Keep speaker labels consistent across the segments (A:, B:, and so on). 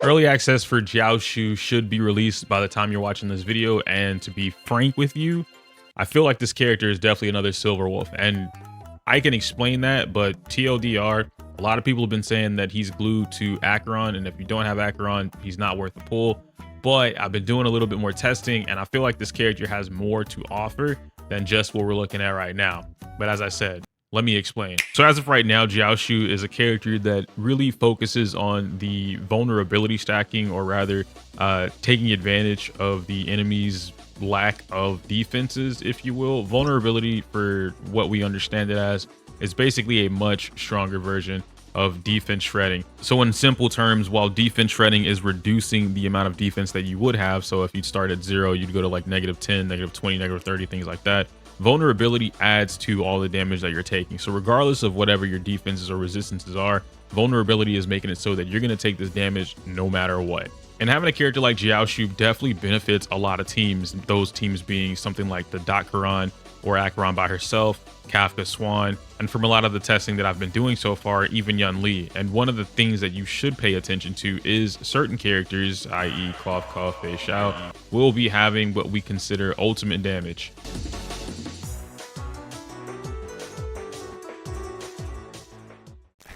A: Early access for Jiaoqiu should be released by the time you're watching this video, and to be frank with you, I feel like this character is definitely another Silver Wolf, and I can explain that, but TLDR, a lot of people have been saying that he's glued to Acheron, and if you don't have Acheron, he's not worth the pull. But I've been doing a little bit more testing, and I feel like this character has more to offer than just what we're looking at right now. But as I said, let me explain. So as of right now, Jiaoqiu is a character that really focuses on the vulnerability stacking, or rather taking advantage of the enemy's lack of defenses, if you will. Vulnerability, for what we understand it as, is basically a much stronger version of defense shredding. So in simple terms, while defense shredding is reducing the amount of defense that you would have, so if you'd start at 0, you'd go to like -10, -20, -30, things like that. Vulnerability adds to all the damage that you're taking. So regardless of whatever your defenses or resistances are, vulnerability is making it so that you're going to take this damage no matter what. And having a character like Jiaoqiu definitely benefits a lot of teams, those teams being something like the Acheron or Acheron by herself, Kafka Swan, and from a lot of the testing that I've been doing so far, even Yunli. And one of the things that you should pay attention to is certain characters, i.e. Cough Cough, Fei Shao, will be having what we consider ultimate damage.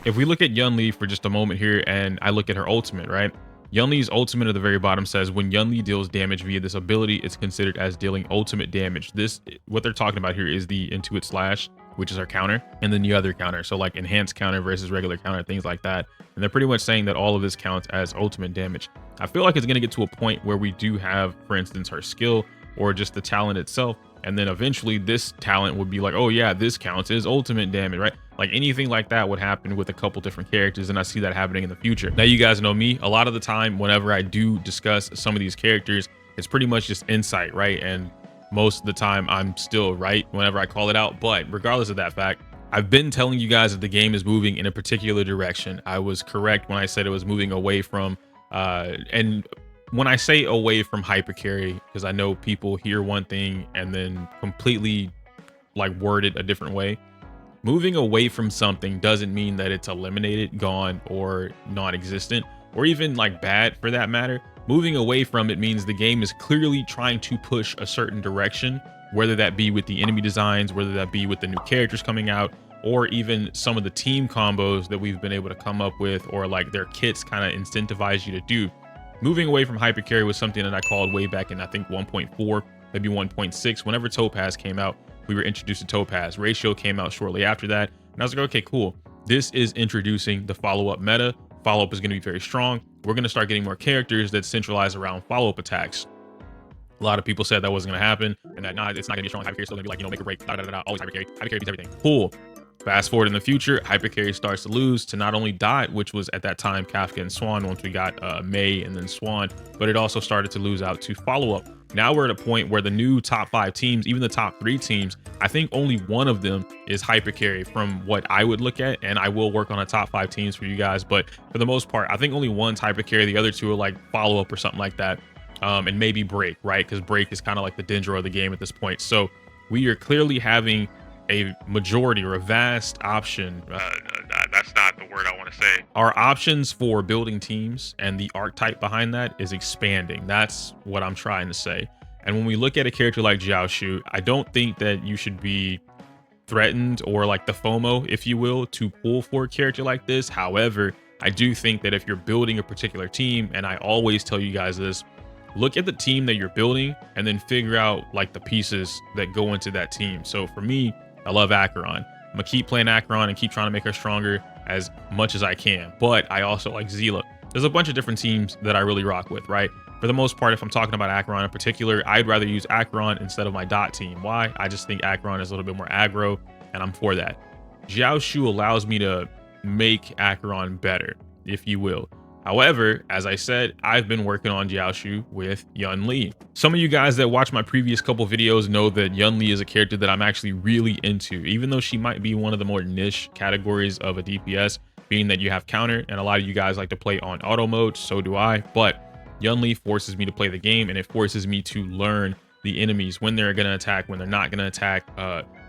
A: If we look at Yunli for just a moment here, and I look at her ultimate, right? Yunli's ultimate at the very bottom says, when Yunli deals damage via this ability, it's considered as dealing ultimate damage. This, what they're talking about here, is the Intuit Slash, which is our counter, and then the other counter. So like enhanced counter versus regular counter, things like that. And they're pretty much saying that all of this counts as ultimate damage. I feel like it's going to get to a point where we do have, for instance, her skill or just the talent itself. And then eventually this talent would be like, oh yeah, this counts as ultimate damage, right? Like anything like that would happen with a couple different characters, and I see that happening in the future. Now, you guys know me, a lot of the time whenever I do discuss some of these characters, it's pretty much just insight, right? And most of the time I'm still right whenever I call it out. But regardless of that fact, I've been telling you guys that the game is moving in a particular direction. I was correct when I said it was moving away from and when I say away from hypercarry, because I know people hear one thing and then completely like word it a different way. Moving away from something doesn't mean that it's eliminated, gone, or non-existent, or even like bad for that matter. Moving away from it means the game is clearly trying to push a certain direction, whether that be with the enemy designs, whether that be with the new characters coming out, or even some of the team combos that we've been able to come up with, or like their kits kind of incentivize you to do. Moving away from hypercarry was something that I called way back in, I think 1.4, maybe 1.6. Whenever Topaz came out, we were introduced to Topaz. Ratio came out shortly after that, and I was like, okay, cool. This is introducing the follow-up meta. Follow-up is going to be very strong. We're going to start getting more characters that centralize around follow-up attacks. A lot of people said that wasn't going to happen, and that it's not going to be strong. Hypercarry is still going to be like, make or break, always hypercarry. Hypercarry beats everything. Cool. Fast forward in the future, hypercarry starts to lose to not only Dot, which was at that time Kafka and Swan once we got May and then Swan, but it also started to lose out to follow-up. Now we're at a point where the new top 5 teams, even the top 3 teams, I think only one of them is hypercarry from what I would look at, and I will work on a top 5 teams for you guys, but for the most part, I think only one's hypercarry. The other 2 are like follow-up or something like that, and maybe break, right? Because break is kind of like the Dendro of the game at this point. So we are clearly having a majority or a vast option. That's not the word I want to say. Our options for building teams and the archetype behind that is expanding. That's what I'm trying to say. And when we look at a character like Jiaoqiu, I don't think that you should be threatened or like the FOMO, if you will, to pull for a character like this. However, I do think that if you're building a particular team, and I always tell you guys this, look at the team that you're building and then figure out like the pieces that go into that team. So for me, I love Acheron. I'm gonna keep playing Acheron and keep trying to make her stronger as much as I can. But I also like Zila. There's a bunch of different teams that I really rock with, right? For the most part, if I'm talking about Acheron in particular, I'd rather use Acheron instead of my Dot team. Why? I just think Acheron is a little bit more aggro, and I'm for that. Jiaoqiu allows me to make Acheron better, if you will. However, as I said, I've been working on Jiaoqiu with Yunli. Some of you guys that watch my previous couple videos know that Yunli is a character that I'm actually really into, even though she might be one of the more niche categories of a DPS, being that you have counter, and a lot of you guys like to play on auto mode, so do I. But Yunli forces me to play the game, and it forces me to learn the enemies, when they're going to attack, when they're not going to attack,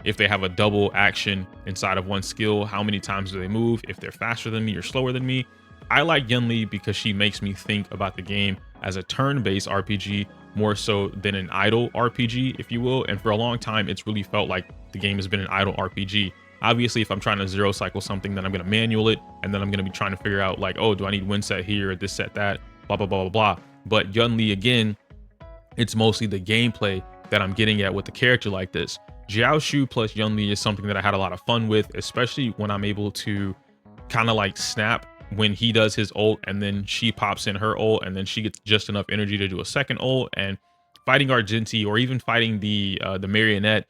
A: if they have a double action inside of one skill, how many times do they move, if they're faster than me or slower than me. I like Yunli because she makes me think about the game as a turn-based RPG more so than an idle RPG, if you will. And for a long time, it's really felt like the game has been an idle RPG. Obviously, if I'm trying to zero cycle something, then I'm going to manual it, and then I'm going to be trying to figure out like, oh, do I need win set here, or this set that, blah, blah, blah, blah, blah. But Yunli, again, it's mostly the gameplay that I'm getting at with the character like this. Jiaoqiu plus Yunli is something that I had a lot of fun with, especially when I'm able to kind of like snap when he does his ult and then she pops in her ult and then she gets just enough energy to do a second ult. And fighting Argenti or even fighting the marionette,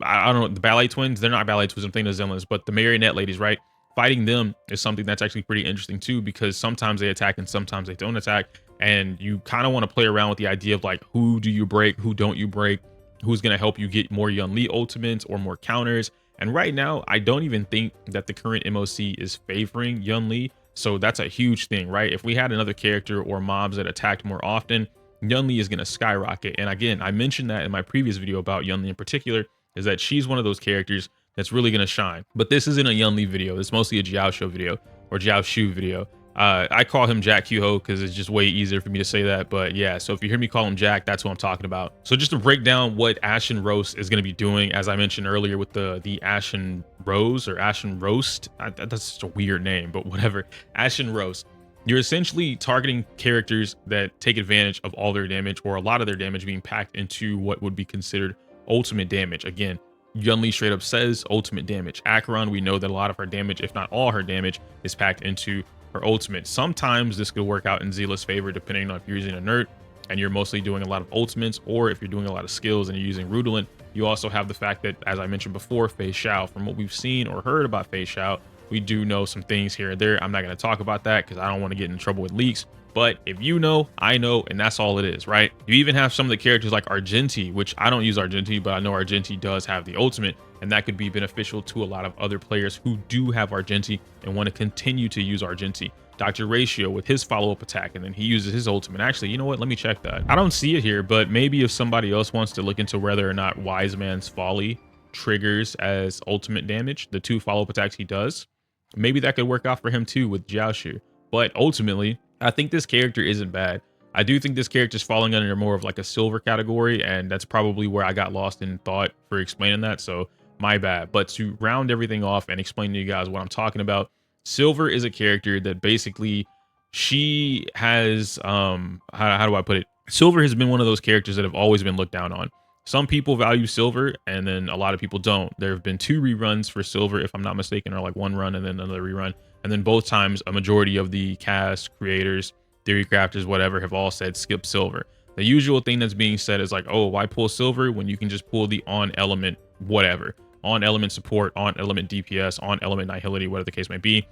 A: I don't know, the ballet twins, they're not ballet twins, I'm thinking of Zenless, but the marionette ladies, right? Fighting them is something that's actually pretty interesting too, because sometimes they attack and sometimes they don't attack. And you kind of want to play around with the idea of like, who do you break, who don't you break, who's going to help you get more Yunli ultimates or more counters. And right now, I don't even think that the current MOC is favoring Yunli. So that's a huge thing, right? If we had another character or mobs that attacked more often, Yunli is going to skyrocket. And again, I mentioned that in my previous video about Yunli in particular, is that she's one of those characters that's really going to shine. But this isn't a Yunli video. It's mostly a Jiaoqiu video or Jiaoqiu video. I call him Jiaoqiu because it's just way easier for me to say that. But yeah, so if you hear me call him Jack, that's what I'm talking about. So just to break down what Ashen Roast is going to be doing, as I mentioned earlier with the Ashen Rose or Ashen Roast, that's just a weird name, but whatever. Ashen Roast. You're essentially targeting characters that take advantage of all their damage or a lot of their damage being packed into what would be considered ultimate damage. Again, Yunli straight up says ultimate damage. Acheron, we know that a lot of her damage, if not all her damage, is packed into her ultimate. Sometimes this could work out in Zila's favor depending on if you're using a nerd and you're mostly doing a lot of ultimates, or if you're doing a lot of skills and you're using Rudolent. You also have the fact that, as I mentioned before, Fei Xiao. From what we've seen or heard about Fei Xiao, we do know some things here and there. I'm not going to talk about that because I don't want to get in trouble with leaks. But if you know, I know, and that's all it is, right? You even have some of the characters like Argenti, which I don't use Argenti, but I know Argenti does have the ultimate, and that could be beneficial to a lot of other players who do have Argenti and want to continue to use Argenti. Dr. Ratio with his follow-up attack, and then he uses his ultimate. Actually, you know what? Let me check that. I don't see it here, but maybe if somebody else wants to look into whether or not Wise Man's Folly triggers as ultimate damage, the 2 follow-up attacks he does, maybe that could work out for him too with Jiaoqiu. But ultimately, I think this character isn't bad. I do think this character is falling under more of like a silver category, and that's probably where I got lost in thought for explaining that, so my bad. But to round everything off and explain to you guys what I'm talking about, Silver is a character that basically she has how do I put it? Silver has been one of those characters that have always been looked down on. Some people value Silver and then a lot of people don't. There have been 2 reruns for Silver, if I'm not mistaken, or like 1 run and then another rerun. And then both times a majority of the cast, creators, theory crafters, whatever, have all said skip Silver. The usual thing that's being said is like, oh, why pull Silver when you can just pull the on element whatever, on element support, on element DPS, on element nihility, whatever the case may be.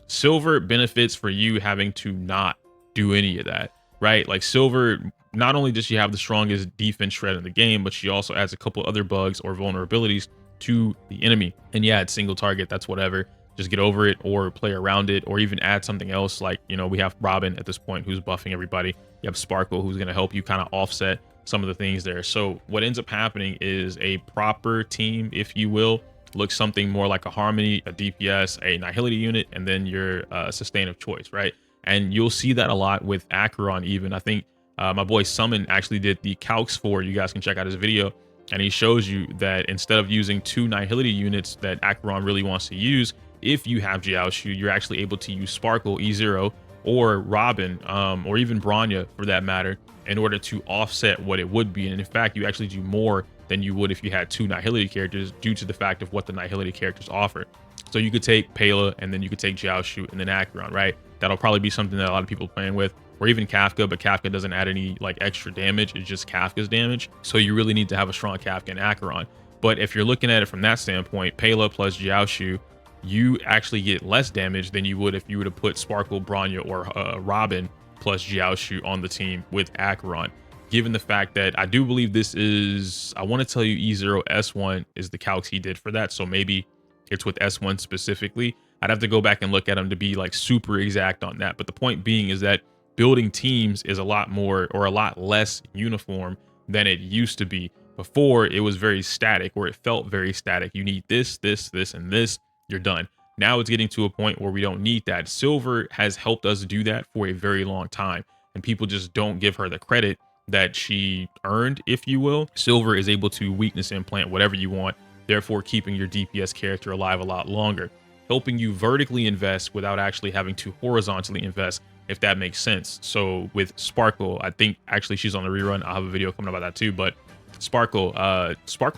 A: Silver benefits for you having to not do any of that, right? Like Silver, not only does she have the strongest defense shred in the game, but she also adds a couple other bugs or vulnerabilities to the enemy. And yeah, it's single target, that's whatever. Just get over it or play around it, or even add something else. Like, you know, we have Robin at this point who's buffing everybody. You have Sparkle who's going to help you kind of offset some of the things there. So what ends up happening is a proper team, if you will, looks something more like a Harmony, a DPS, a Nihility unit, and then your sustain of choice, right? And you'll see that a lot with Acheron even. I think my boy Summon actually did the calcs for, you guys can check out his video, and he shows you that instead of using 2 Nihility units that Acheron really wants to use, if you have Jiaoqiu, you're actually able to use Sparkle, E0, or Robin, or even Bronya for that matter, in order to offset what it would be. And in fact, you actually do more than you would if you had 2 Nihility characters due to the fact of what the Nihility characters offer. So you could take Pela, and then you could take Jiaoqiu, and then Acheron, right? That'll probably be something that a lot of people are playing with, or even Kafka, but Kafka doesn't add any like extra damage. It's just Kafka's damage. So you really need to have a strong Kafka and Acheron. But if you're looking at it from that standpoint, Pela plus Jiaoqiu, you actually get less damage than you would if you were to put Sparkle, Bronya, or Robin plus Jiaoqiu on the team with Acheron. Given the fact that I do believe this is, I want to tell you E0 S1 is the calcs he did for that. So maybe it's with S1 specifically. I'd have to go back and look at him to be like super exact on that. But the point being is that building teams is a lot more or a lot less uniform than it used to be. Before, it was very static, or it felt very static. You need this, this, this, and this. You're done. Now it's getting to a point where we don't need that. Silver has helped us do that for a very long time, and people just don't give her the credit that she earned, if you will. Silver is able to weakness implant whatever you want, therefore keeping your DPS character alive a lot longer, helping you vertically invest without actually having to horizontally invest, if that makes sense. So with Sparkle, I think actually she's on the rerun. I'll have a video coming about that too, but Sparkle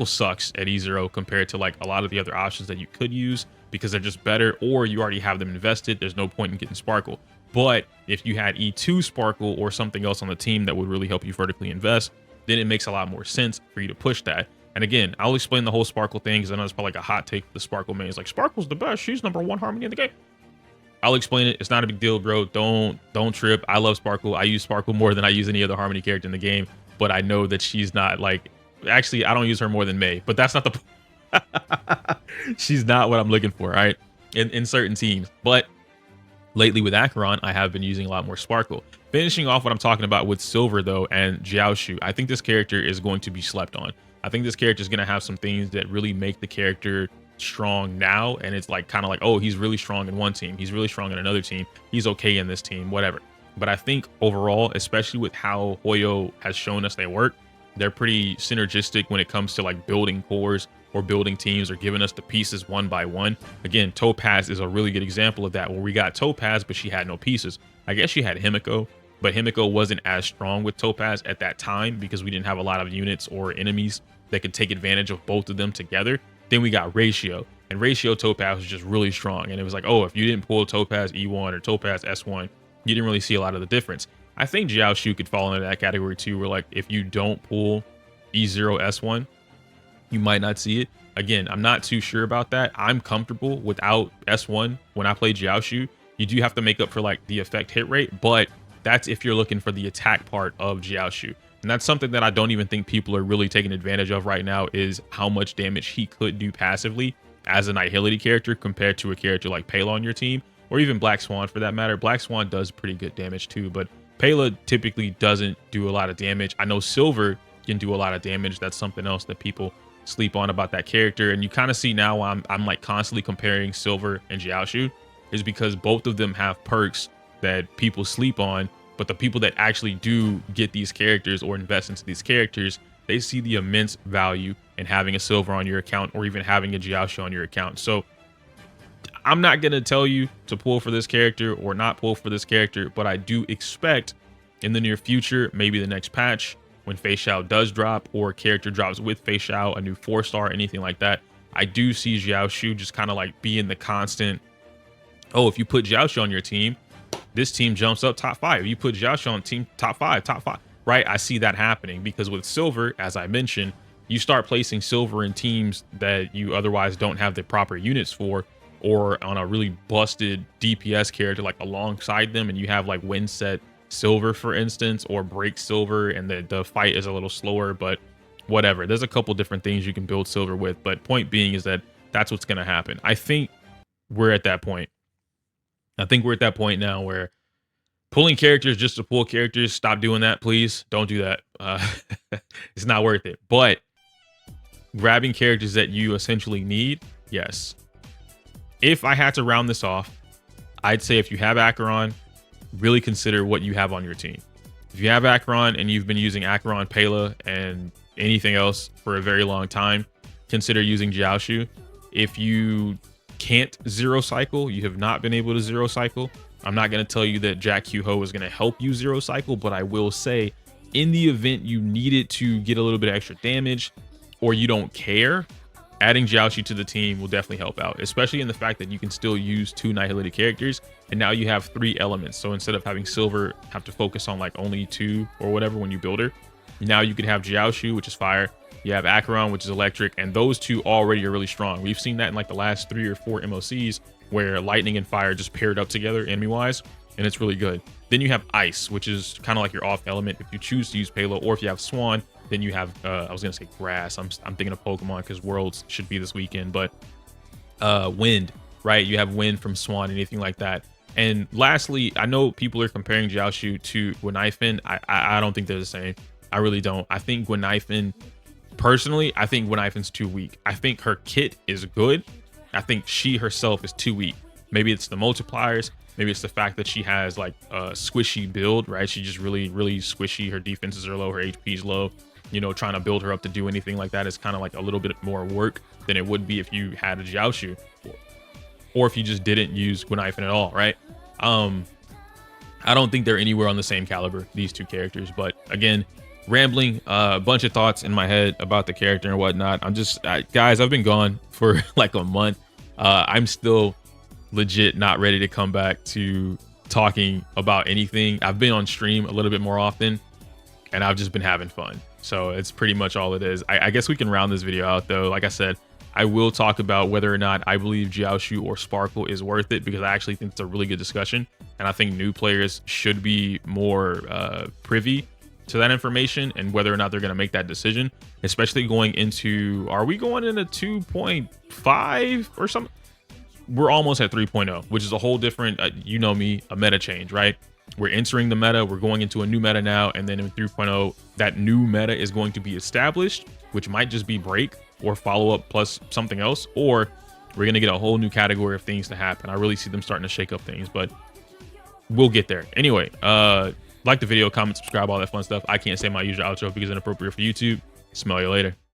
A: sucks at E0 compared to like a lot of the other options that you could use, because they're just better, or you already have them invested. There's no point in getting Sparkle. But if you had E2 Sparkle or something else on the team that would really help you vertically invest, then it makes a lot more sense for you to push that. And again, I'll explain the whole Sparkle thing, because I know it's probably like a hot take for the Sparkle main. It's like, Sparkle's the best. She's #1 Harmony in the game. I'll explain it. It's not a big deal, bro. Don't trip. I love Sparkle. I use Sparkle more than I use any other Harmony character in the game. But I know that she's not like... Actually, I don't use her more than Mei. But that's not the... She's not what I'm looking for, right? In certain teams. But lately with Acheron, I have been using a lot more Sparkle. Finishing off what I'm talking about with Silver, though, and Jiaoqiu, I think this character is going to be slept on. I think this character is going to have some things that really make the character strong now. And it's like kind of like, oh, he's really strong in one team. He's really strong in another team. He's okay in this team, whatever. But I think overall, especially with how Hoyo has shown us they work, they're pretty synergistic when it comes to like building cores or building teams or giving us the pieces one by one. Again, Topaz is a really good example of that, where we got Topaz, but she had no pieces. I guess she had Himiko, but Himiko wasn't as strong with Topaz at that time because we didn't have a lot of units or enemies that could take advantage of both of them together. Then we got Ratio, and Ratio Topaz was just really strong. And it was like, oh, if you didn't pull Topaz E1 or Topaz S1, you didn't really see a lot of the difference. I think Jiaoqiu could fall into that category too, where like if you don't pull E0 S1, you might not see it. Again, I'm not too sure about that. I'm comfortable without S1 when I play Jiaoqiu. You do have to make up for like the effect hit rate, but that's if you're looking for the attack part of Jiaoqiu. And that's something that I don't even think people are really taking advantage of right now, is how much damage he could do passively as a Nihility character compared to a character like Pela on your team, or even Black Swan for that matter. Black Swan does pretty good damage too, but Pela typically doesn't do a lot of damage. I know Silver can do a lot of damage. That's something else that people sleep on about that character. And you kind of see now why I'm like constantly comparing Silver and Jiaoqiu, is because both of them have perks that people sleep on, but the people that actually do get these characters or invest into these characters, they see the immense value in having a Silver on your account or even having a Jiaoqiu on your account. So I'm not going to tell you to pull for this character or not pull for this character, but I do expect in the near future, maybe the next patch, when Fei Xiao does drop or a character drops with Fei Xiao, a new 4-star, anything like that, I do see Jiaoqiu just kind of like being the constant, oh, if you put Jiaoqiu on your team, this team jumps up top 5. You put Jiaoqiu on team top 5, right? I see that happening because with Silver, as I mentioned, you start placing Silver in teams that you otherwise don't have the proper units for, or on a really busted DPS character like alongside them, and you have like win set Silver, for instance, or break Silver, and the fight is a little slower, but whatever. There's a couple different things you can build Silver with, but point being is that that's what's going to happen. I think we're at that point. I think we're at that point now where pulling characters just to pull characters, stop doing that, please. Don't do that. It's not worth it. But grabbing characters that you essentially need, yes. If I had to round this off, I'd say if you have Acheron, really consider what you have on your team. If you have Acheron and you've been using Acheron, Pela, and anything else for a very long time, consider using Jiaoqiu. If you can't zero cycle, you have not been able to zero cycle, I'm not going to tell you that Jiaoqiu Ho is going to help you zero cycle, but I will say in the event you need it to get a little bit of extra damage or you don't care, adding Jiaoqiu to the team will definitely help out, especially in the fact that you can still use 2 Nihility characters, and now you have 3 elements. So instead of having Silver have to focus on like only 2 or whatever when you build her, now you can have Jiaoqiu, which is fire. You have Acheron, which is electric, and those 2 already are really strong. We've seen that in like the last 3 or 4 MOCs where lightning and fire just paired up together enemy-wise, and it's really good. Then you have Ice, which is kind of like your off element if you choose to use Pela, or if you have Swan, then you have, I was going to say Grass. I'm thinking of Pokemon because Worlds should be this weekend, but Wind, right? You have Wind from Swan, anything like that. And lastly, I know people are comparing Jiaoqiu to Gwenaifen. I don't think they're the same. I really don't. I think Gwenaifen, personally, I think Gwenaifen's too weak. I think her kit is good, I think she herself is too weak. Maybe it's the multipliers. Maybe it's the fact that she has like a squishy build, right? She's just really, really squishy. Her defenses are low. Her HP is low. You know, trying to build her up to do anything like that is kind of like a little bit more work than it would be if you had a Jiaoqiu, or if you just didn't use Gwynifen at all, right? I don't think they're anywhere on the same caliber, these two characters. But again, rambling, a bunch of thoughts in my head about the character and whatnot. I'm just, guys, I've been gone for like a month. I'm still legit not ready to come back to talking about anything. I've been on stream a little bit more often, and I've just been having fun. So it's pretty much all it is. I guess we can round this video out though. Like I said, I will talk about whether or not I believe Jiaoqiu or Sparkle is worth it, because I actually think it's a really good discussion. And I think new players should be more privy to that information and whether or not they're going to make that decision, especially going into, are we going into 2.5 or something? We're almost at 3.0, which is a whole different, you know me, a meta change, right? We're entering the meta. We're going into a new meta now. And then in 3.0, that new meta is going to be established, which might just be break or follow up plus something else, or we're going to get a whole new category of things to happen. I really see them starting to shake up things, but we'll get there. Anyway, like the video, comment, subscribe, all that fun stuff. I can't say my usual outro because it's inappropriate for YouTube. Smell you later.